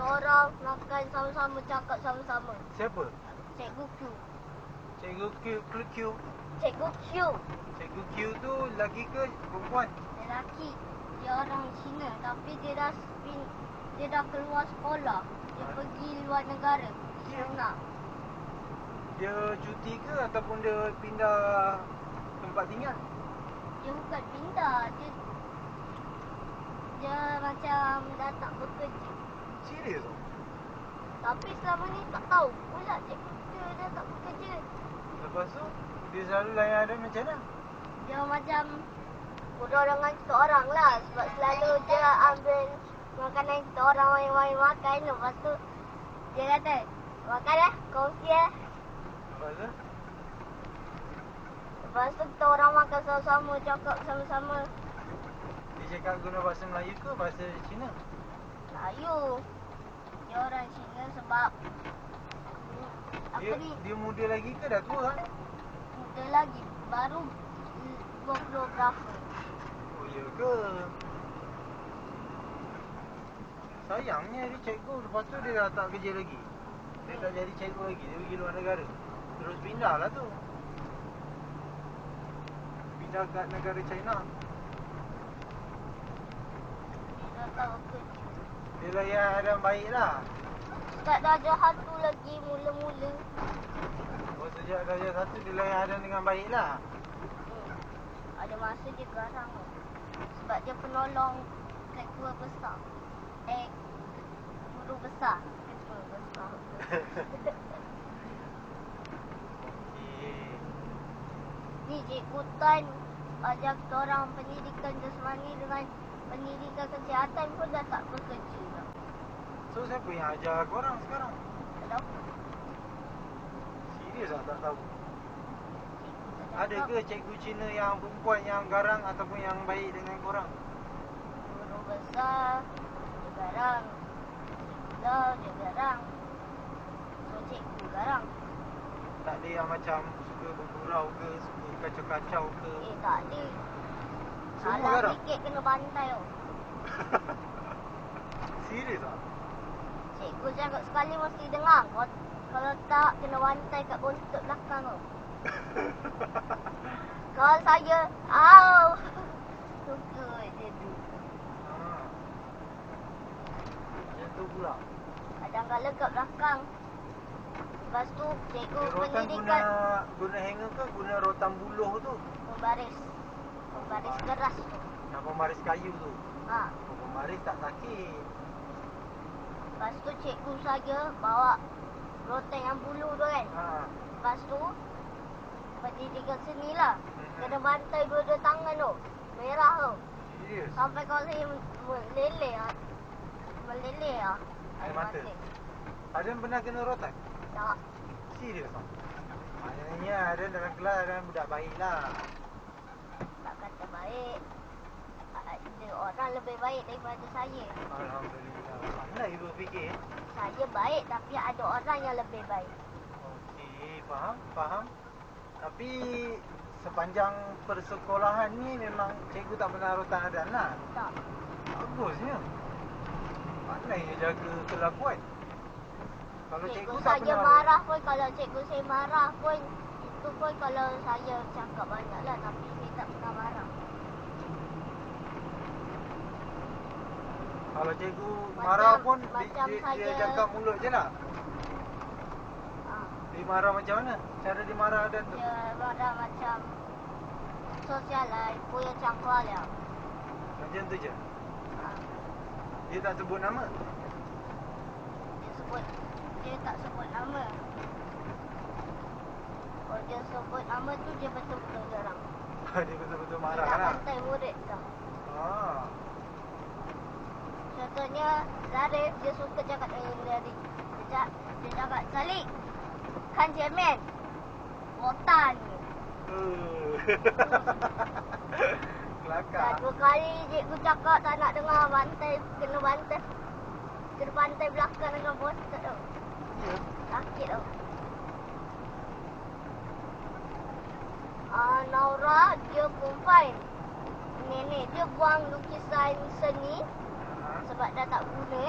orang makan sama-sama, cakap sama-sama. Siapa? Cikgu Q. Cikgu Q. Cikgu Q. Cikgu Q tu lelaki ke perempuan? Lelaki. Dia orang Cina tapi dia dah keluar sekolah. Dia pergi luar negara. China. Dia cuti ke ataupun dia pindah tempat tinggal? Dia bukan pindah. Dia macam dah tak bekerja. Serius tu? Tapi selama ni tak tahu pula dia dah tak bekerja. Lepas tu, dia selalu layan ada macam mana? Dia macam bodoh dengan kita orang lah. Sebab selalu dia ambil makanan kita orang main-main makan. Lepas tu, dia kata, makan lah, kongsi lah. Lepas tu? Lepas tu kita orang makan sama-sama, cakap sama-sama. Dia cakap guna bahasa Melayu ke bahasa Cina? Melayu. Dia orang Cina sebab Dia muda lagi ke dah tua kan? muda lagi. Baru 20 berapa. Oh ya ke? Sayangnya dia cikgu, lepas tu dia dah tak kerja lagi. Dia tak jadi cikgu lagi, dia pergi luar negara. Terus pindah lah tu. Pindah kat negara China. Dia dah tak bekerja. Dia layan adam baik lah. Tak dah ada hantu lagi mula-mula. Oh, sejak darjah 1 dia layan adam dengan baik lah. Ada masa dia garang. Sebab dia penolong ketua besar. Guru besar. Ketua besar. Ni Cikgu Tan ajar kita orang pendidikan jasmani dengan pendidikan kesihatan pun dah tak bekerja dah. So siapa yang ajar korang sekarang? Tak tahu. Serius lah tak tahu. Cikgu tak Ada cakap. ke cikgu Cina yang perempuan yang garang ataupun yang baik dengan korang? Guru besar dia garang. Dia garang. So cikgu garang. Tak ada yang macam suka bergurau ke, suka kacau-kacau ke? Tak ada. Semua Salah garang? sikit kena bantai tau. Serius lah? Cikgu cakap sekali mesti dengar. Kalau tak kena bantai kat bontot belakang tau. Kalau saya, suka je tu. Macam tu pula. Kadang-kadang kat belakang. Lepas tu cikgu Dia rotan pendidikan guna hanger ke guna rotan buluh tu? Pembaris keras tu. Yang pembaris kayu tu? Ha. Oh, pembaris tak sakit. Lepas tu cikgu saya bawa rotan yang bulu tu kan. Ha. Lepas tu pendidikan seni lah. Kena bantai dua-dua tangan tu. Merah tu. Serius? Sampai kalau saya meleleh lah. Air mata? Ada yang pernah kena rotan? Tak. Serius lah? Maknanya ada dalam kelas ada budak baik lah. Tak kata baik. Ada orang lebih baik daripada saya. Alhamdulillah. Pandai ibu fikir. Saya baik tapi ada orang yang lebih baik. Okey, faham. Tapi sepanjang persekolahan ni memang cikgu tak pernah rotan adan lah. Tak. Bagusnya. Pandainya jaga kelakuan. Kalau cikgu tak saya pernah marah pun, kalau cikgu saya marah pun, itu pun kalau saya cakap banyak lah. Tapi saya tak pernah marah. Kalau cikgu marah pun dia saya- cakap mulut je lah. Ha. Dia marah macam mana? Cara dia marah adan tu? Dia marah macam sosial lah. Ibu yang cangkul lah. Macam tu je. Ha. Dia tak sebut nama. Dia tak sebut nama. Kalau dia sebut nama tu, dia betul-betul garang. Dia betul-betul marah Dia nak lah. bantai murid tau. Ah. Contohnya, Zarif, dia suka cakap dengan Zarif. Dia cakap, Salik, kan cemen. Botan. Kelakar. 2 kali cikgu cakap tak nak dengar, kena bantai. Kena bantai belakang dengan botan tau. Ya. Sakit tau. Naura, dia pun fine. Nenek dia buang lukisan seni sebab dah tak guna.